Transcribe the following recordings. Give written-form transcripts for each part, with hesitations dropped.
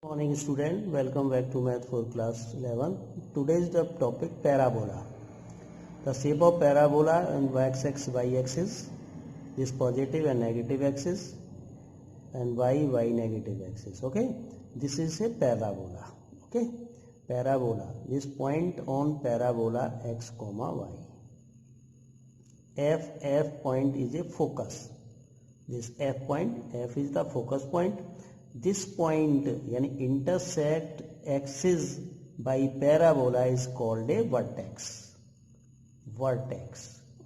Morning student, welcome back to math for class 11. Today is the topic parabola. The shape of parabola and x y-axis is positive and negative axis and y negative axis. Okay, this is a parabola. Okay, parabola, this point on parabola x comma y. F point is a focus. This F point, F is the focus point. This point यानी intersect axis by parabola is called a vertex.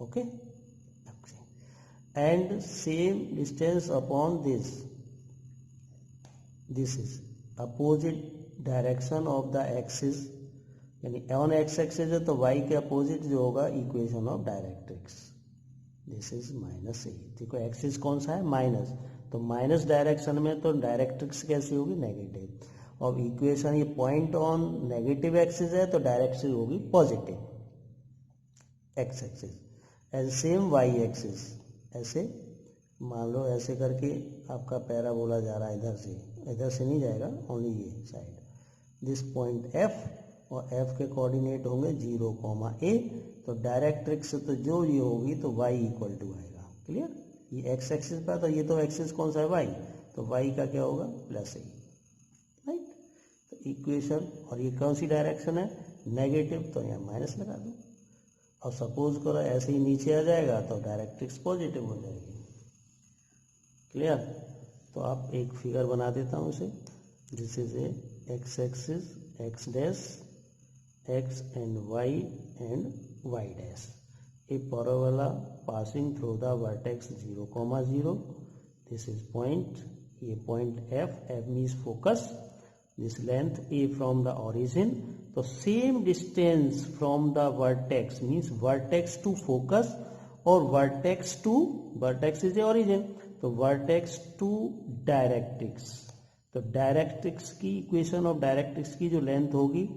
Okay, and same distance upon this. This is opposite direction of the axis, यानी on x axis है तो y के opposite जो होगा equation of directrix. This is minus a. देखो axis कौन सा है? माइनस. तो माइनस डायरेक्शन में तो डायरेक्ट्रिक्स कैसी होगी? नेगेटिव. और इक्वेशन ये पॉइंट ऑन नेगेटिव एक्सिस है तो डायरेक्ट्रिक्स होगी positive X axis. And same Y axis. ऐसे मान लो ऐसे करके आपका पैराबोला जा रहा है इधर से नहीं जाएगा, ओनली ये साइड. दिस पॉइंट एफ और एफ के कोऑर्डिनेट होंगे 0, a. तो डायरेक्ट्रिक्स तो जो ये होगी तो y इक्वल टू आएगा. क्लियर? ये x एक्सिस पर, तो ये तो एक्सिस कौन सा है? y. तो y का क्या होगा? Plus a. राइट. तो इक्वेशन, और ये कौन सी डायरेक्शन है? नेगेटिव, तो यहाँ माइनस लगा दो. और सपोज करो ऐसे ही नीचे आ जाएगा तो डायरेक्ट्रिक्स पॉजिटिव हो जाएगी. क्लियर? तो आप एक फिगर बना देता हूँ उसे. This is A x axis, x dash, x and y dash. A parabola passing through the vertex 0, 0. This is point. ये point F means focus. This length A from the origin. तो same distance from the vertex means vertex to focus और vertex is the origin. तो vertex to directrix. तो directrix की equation of directrix की जो length होगी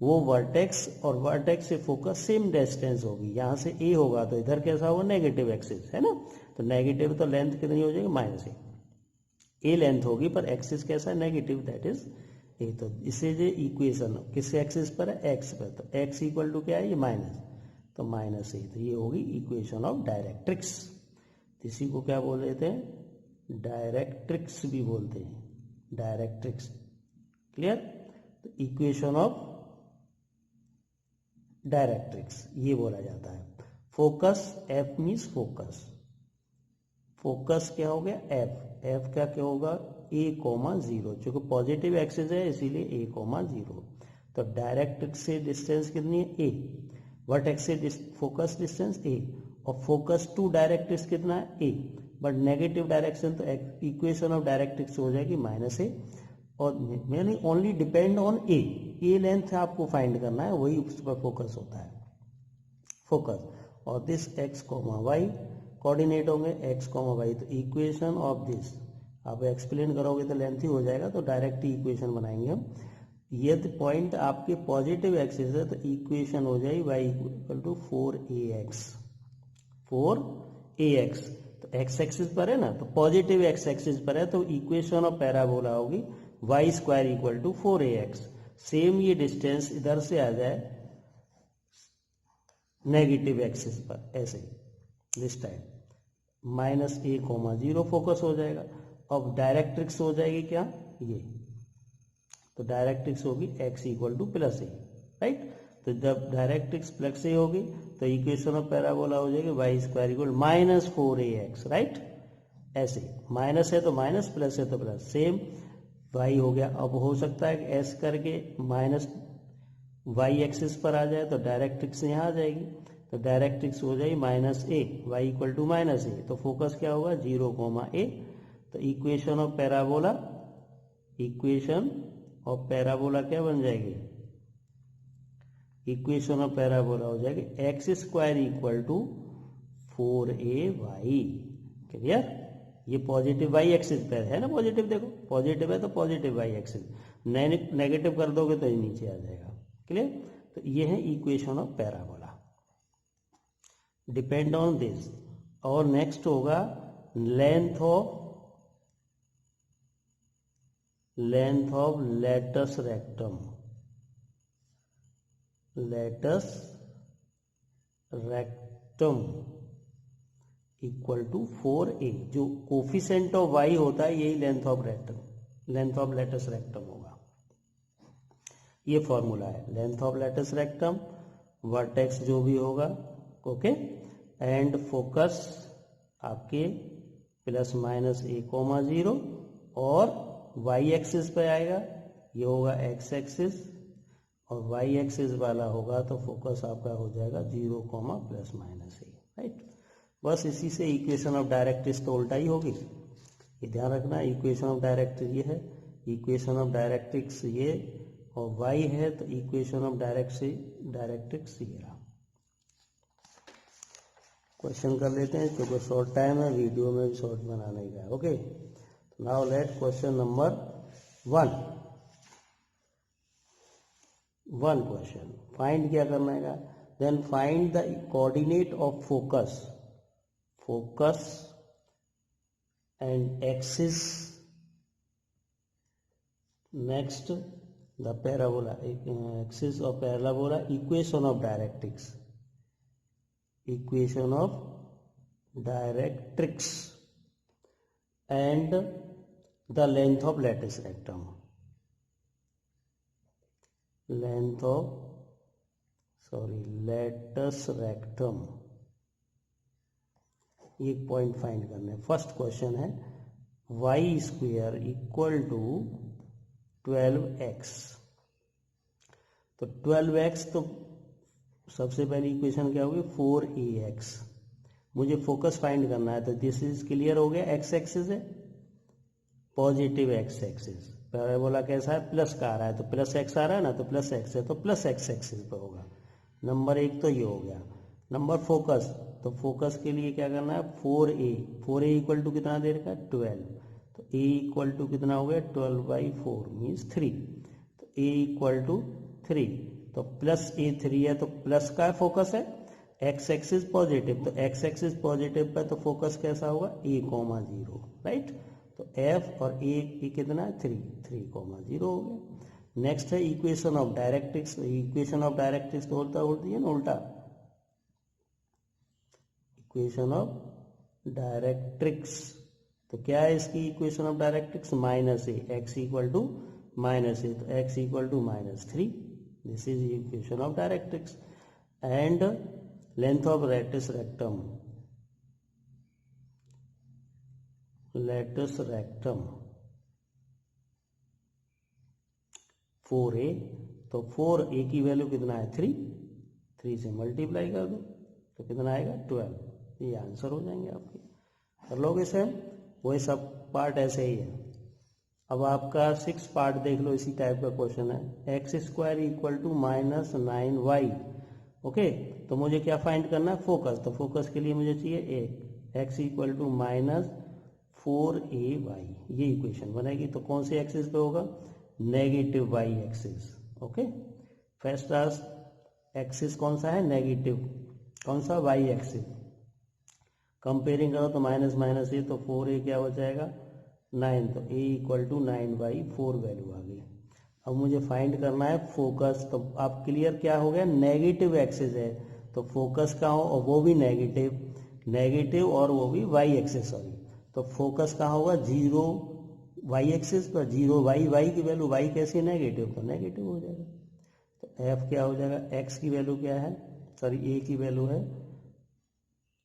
वो vertex और वर्टेक्स से फोकस सेम डिस्टेंस होगी. यहाँ से ए होगा तो इधर कैसा होगा? नेगेटिव एक्सिस है ना. तो नेगेटिव तो लेंथ कितनी हो जाएगी? माइनस ए लेंथ होगी, पर एक्सिस कैसा है? Negative, that is a. तो इससे जो इक्वेशन किस एक्सिस पर है? एक्स पर. तो एक्स इक्वल टू क्या है? ये माइनस. तो माइनस ए. तो ये होगी इक्वेशन ऑफ डायरेक्ट्रिक्स. इसी को क्या बोल देते हैं? डायरेक्ट्रिक्स भी बोलते हैं. डायरेक्ट्रिक्स. क्लियर? तो इक्वेशन ऑफ डायरेक्ट्रिक्स ये बोला जाता है. Focus, F means focus. Focus क्या हो गया? एफ. एफ का क्या होगा? ए कोमा 0. चूंकि पॉजिटिव एक्सिस है इसीलिए ए कोमा 0. तो डायरेक्ट्रिक्स से डिस्टेंस कितनी है? ए. वर्टेक्स से फोकस डिस्टेंस ए. और फोकस टू डायरेक्ट्रिक्स कितना है? ए. बट नेगेटिव डायरेक्शन तो इक्वेशन ऑफ डायरेक्ट्रिक्स हो जाएगी माइनस ए. और मैंने only depend on A. A length आपको फाइंड करना है, वही उस पर फोकस होता है. फोकस. और this X comma Y coordinate होंगे एक्स कोमा वाई. तो इक्वेशन ऑफ दिस आप एक्सप्लेन करोगे तो लेंथ ही हो जाएगा, तो डायरेक्ट ही इक्वेशन बनाएंगे हम. यदि पॉइंट आपके पॉजिटिव एक्सिस है तो इक्वेशन हो जाएगी Y equal to 4ax. 4ax. तो एक्स एक्सिस पर है ना, तो पॉजिटिव एक्स एक्सिस पर है तो इक्वेशन ऑफ पैराबोला होगी Y square equal to 4ax. Same ये डिस्टेंस इधर से आ जाए नेगेटिव एक्सिस पर, ऐसे this time minus A comma 0 focus हो जाएगा. अब डायरेक्ट्रिक्स हो जाएगी क्या? ये. तो डायरेक्ट्रिक्स होगी x इक्वल टू प्लस ए. राइट. तो जब डायरेक्ट्रिक्स प्लस ए होगी तो इक्वेशन ऑफ पैराबोला हो जाएगी Y square equal minus 4ax. Right. ऐसे माइनस है तो माइनस, प्लस है तो प्लस, सेम वाई हो गया. अब हो सकता है कि एस करके माइनस वाई एक्सिस पर आ जाए तो डायरेक्ट्रिक्स यहाँ आ जाएगी. तो डायरेक्ट्रिक्स हो जाएगी minus a, y equal to minus a. तो फोकस क्या होगा? 0, a. तो इक्वेशन ऑफ पैराबोला क्या बन जाएगी? इक्वेशन ऑफ पैराबोला हो जाएगी X square equal to 4ay. Clear? ये पॉजिटिव वाई एक्सिस पर है ना. पॉजिटिव देखो, पॉजिटिव है तो पॉजिटिव वाई एक्सिस. नेगेटिव कर दोगे तो ये नीचे आ जाएगा. क्लियर? तो ये है equation of parabola. Depend on this. और नेक्स्ट होगा length of length of latus rectum, latus rectum equal to 4a। जो कोफिशिएंट ऑफ y होता है यही length of rectum, length of latus rectum होगा। ये फॉर्मूला है length of latus rectum, vertex जो भी होगा, ओके, एंड फोकस आपके ±a,0 और y एक्सिस पे आएगा, ये होगा x एक्सिस, और y एक्सिस वाला होगा तो फोकस आपका हो जाएगा 0, ±a, राइट। बस इसी से इक्वेशन ऑफ डायरेक्ट्रिक्स तो उल्टा ही होगी, ये ध्यान रखना। इक्वेशन ऑफ डायरेक्ट्रिक्स ये है, इक्वेशन ऑफ डायरेक्ट्रिक्स ये, और y है तो इक्वेशन ऑफ डायरेक्ट्रिक्स ये रहा। क्वेश्चन कर लेते हैं क्योंकि शॉर्ट टाइम है, वीडियो में भी शॉर्ट बनाने का है, okay. Now let question number 1 question find क्या करना है, then find the coordinate of focus and axis, next the parabola, axis of parabola, equation of directrix, equation of directrix and the length of latus rectum, length of latus rectum. एक point find करना है। First question है y square equal to 12x, तो 12x तो सबसे पहली equation क्या होगी 4ax। मुझे फोकस फाइंड करना है तो दिस इज क्लियर हो गया, x एक्सिस है, पॉजिटिव x एक्सिस, पैराबोला कैसा है प्लस का आ रहा है तो प्लस x आ रहा है ना, तो प्लस x है तो प्लस x एक्सिस पे होगा। नंबर 1 तो ये हो गया। नंबर फोकस, तो फोकस के लिए क्या करना है 4a इक्वल टू कितना दे रखा है 12, तो a इक्वल टू कितना हो गया 12/4 मीन्स 3, तो a इक्वल टू 3, तो प्लस a3 है तो प्लस का फोकस है, x एक्सिस पॉजिटिव, तो x एक्सिस पॉजिटिव पे तो फोकस कैसा होगा a,0, राइट। तो f और a की कितना है 3,0 हो गया। नेक्स्ट है equation of directrix, equation of directrix तो उल्टा होती है ना, उल्टा इक्वेशन ऑफ डायरेक्ट्रिक्स, तो क्या है इसकी equation of directrix -a, x equal to -a, तो x equal to -3, this is equation of directrix. And length of latus rectum, latus rectum 4a, तो 4a की वैल्यू कितना है 3 से मल्टीप्लाई कर दो तो कितना आएगा 12, ये आंसर हो जाएंगे आपके। कर लोगे सेम, वही सब पार्ट ऐसे ही है। अब आपका 6 पार्ट देख लो, इसी टाइप का क्वेश्चन है, x square equal to -9y, okay. तो मुझे क्या फाइंड करना है फोकस, तो फोकस के लिए मुझे चाहिए x इक्वल टू -4ay, ये इक्वेशन बनेगी। तो कौन से एक्सिस पे होगा negative y axis, okay. First axis कौन सा है नेगेटिव, कौन सा y एक्सिस। कंपेयरिंग करो तो माइनस ए, तो 4a क्या हो जाएगा 9, तो a इक्वल टू 9/4 वैल्यू आ गई। अब मुझे फाइंड करना है फोकस, तो आप क्लियर क्या हो गया नेगेटिव एक्सिस है तो फोकस का हो और वो भी नेगेटिव और वो भी y एक्सिस, सॉरी, तो फोकस कहाँ होगा 0 y एक्सिस पर, 0 y की वैल्यू y कैसी नेगेटिव, तो नेगेटिव हो जाएगा। तो f क्या हो जाएगा, x की वैल्यू क्या है, सॉरी a की वैल्यू है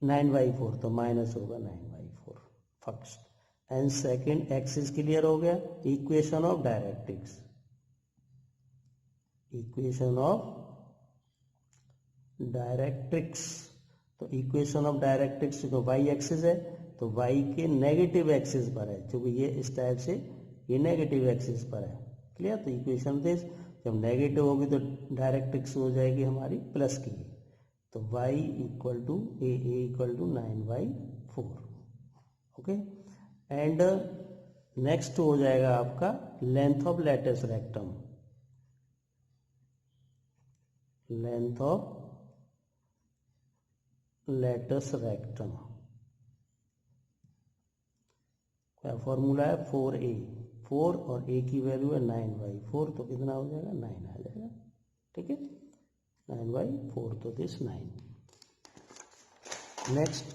9/4, तो माइनस होगा 9/4 first. And second axis clear हो गया। Equation of directrix, equation of directrix, तो इक्वेशन ऑफ डायरेक्ट्रिक्स जो y एक्सिस है तो y के नेगेटिव एक्सिस पर है, क्योंकि ये इस टाइप से ये नेगेटिव एक्सिस पर है, क्लियर। तो इक्वेशन दिस, जब नेगेटिव होगी तो डायरेक्ट्रिक्स हो जाएगी हमारी प्लस की, तो y equal to a equal to 9/4, okay. And next हो जाएगा आपका length of latus rectum, length of latus rectum क्या फॉर्मूला है 4a, 4 और a की वैल्यू है 9/4, तो कितना हो जाएगा 9 आ जाएगा। ठीक है, 9/4, तो दिस 9। नेक्स्ट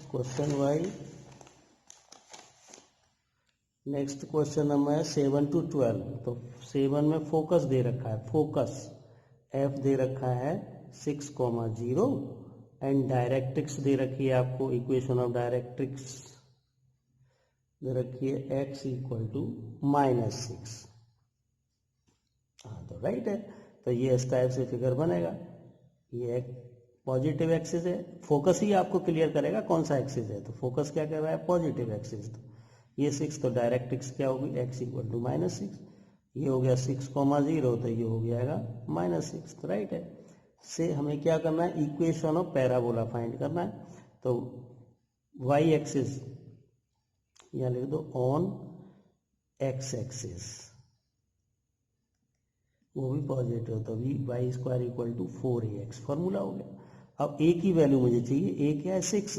क्वेश्चन नंबर है 7 to 12। तो 7 में फोकस दे रखा है, फोकस f दे रखा है 6,0 एंड डायरेक्ट्रिक्स दे रखी है आपको, इक्वेशन ऑफ डायरेक्ट्रिक्स दे रखी है x = -6। हाँ, तो राइट है। तो ये इस टाइप से फिगर बनेगा। ये एक पॉजिटिव एक्सिस है, फोकस ही आपको क्लियर करेगा कौन सा एक्सिस है। तो फोकस क्या कर रहा है, पॉजिटिव एक्सिस। तो ये 6, तो डायरेक्ट्रिक्स क्या होगी, x = -6। ये हो गया 6,0, तो ये हो जाएगा -6, तो राइट है। से हमें क्या करना है, इक्वेशन ऑफ पैराबोला फाइंड करना है। तो y एक्सिस यहाँ लिख दो, ऑन x एक्सिस वो भी पॉजिटिव, तो y² = 4ax, फॉर्मूला हो गया। अब a की वैल्यू मुझे चाहिए, a क्या है 6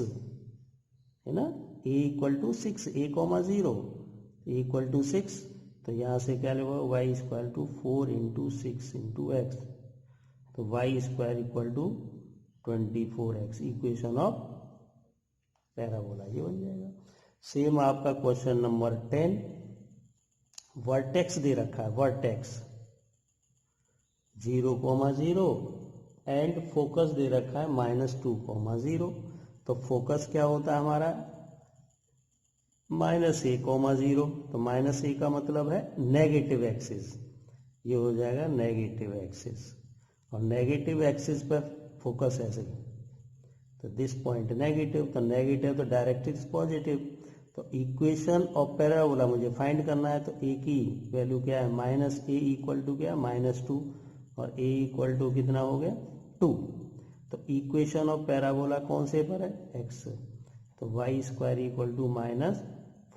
है ना, a = 6, a, 0, a = 6, तो यहाँ से क्या लिखो, y = 4 × 6 × x, तो y² = 24x, equation of parabola ये बन जाएगा। सेम आपका क्वेश्चन नंबर 10, वर्टेक्स दे रखा है, वर्टेक्स 0,0 एंड फोकस दे रखा है -2,0। तो फोकस क्या होता है हमारा, -a,0, तो -a का मतलब है नेगेटिव एक्सिस, ये हो जाएगा नेगेटिव एक्सिस, और नेगेटिव एक्सिस पर फोकस ऐसे, तो दिस पॉइंट नेगेटिव, तो नेगेटिव तो डायरेक्ट्रिक्स पॉजिटिव। तो इक्वेशन ऑफ पैराबोला मुझे फाइंड करना है। तो a की वैल्यू क्या है, -a = क्या, -2, और a = कितना हो गया 2। तो इक्वेशन ऑफ पैराबोला कौन से पर है, x, तो y² =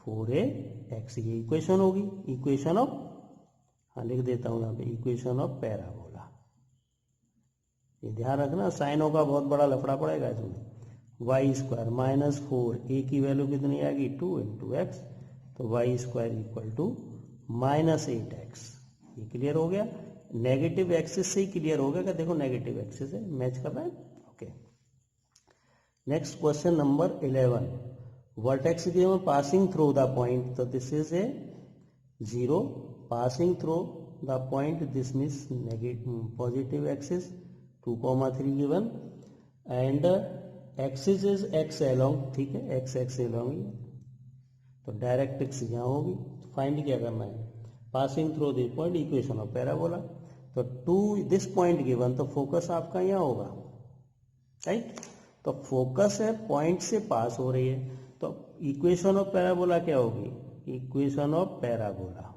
-4ax, ये इक्वेशन होगी, इक्वेशन ऑफ, हाँ लिख देता हूँ यहाँ पे, इक्वेशन ऑफ पैराबोला। ये ध्यान रखना, साइनों का बहुत बड़ा लफड़ा पड़ेगा इसमें। y² -4, a की वैल्यू कितनी आएगी 2 × x, तो y² = -8x, ये क्लियर हो गया। नेगेटिव एक्सिस से ही क्लियर हो गया, देखो नेगेटिव एक्सिस है, मैच कर रहा है। Okay, next question number 11, vertex given passing through the point, तो this is a 0, passing through the point, this means negative positive axis, 2,3 given, and axis is x along, ठीक है, x along, तो directrix यहाँ होगी। Find क्या करना है, passing through this point, equation of parabola. तो टू दिस पॉइंट गिवन, तो फोकस आपका यहाँ होगा, राइट। तो फोकस है, पॉइंट से पास हो रही है, तो इक्वेशन ऑफ पैराबोला क्या होगी, equation of parabola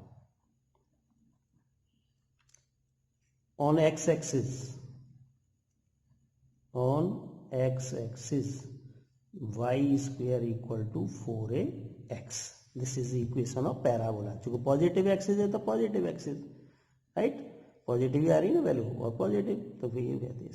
on x axis, on x axis y² = 4ax, this is equation of parabola. क्योंकि पॉजिटिव एक्सिस है तो पॉजिटिव एक्सिस, राइट, पॉजिटिव ही आ रही है ना वैल्यू, और पॉजिटिव, तो फिर ये कहते हैं।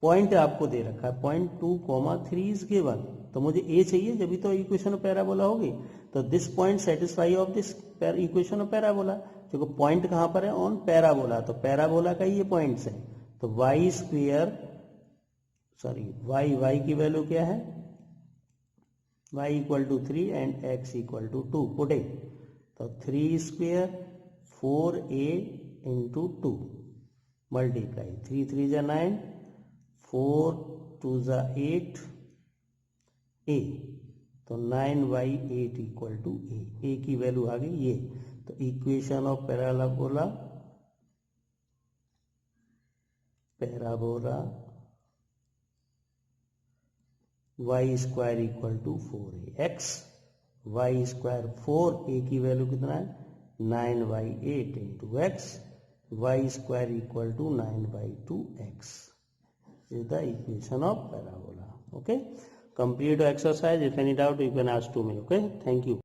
पॉइंट आपको दे रखा है, पॉइंट 2,3 इज गिवन, तो मुझे a चाहिए, जब भी तो इक्वेशन ऑफ पैराबोला होगी। तो this point satisfy of this equation of parabola, क्योंकि पॉइंट कहाँ पर है, ऑन पैराबोला, तो पैराबोला का ये पॉइंट्स है। तो y की वैल्यू क्या है, y = 3 एंड x = 2, पुटिंग, तो 3² 4a × 2 मल्टीप्लाई, 3 3 = 9, 4 2 = 8 a, तो 9/8 = a की वैल्यू आ गई ये। तो equation of parabola y² = 4ax, y² 4, a की वैल्यू कितना है 9/8 × x, y² = 9/2x, is the equation of parabola. Okay, complete exercise. If any doubt you can ask to me. Okay, thank you.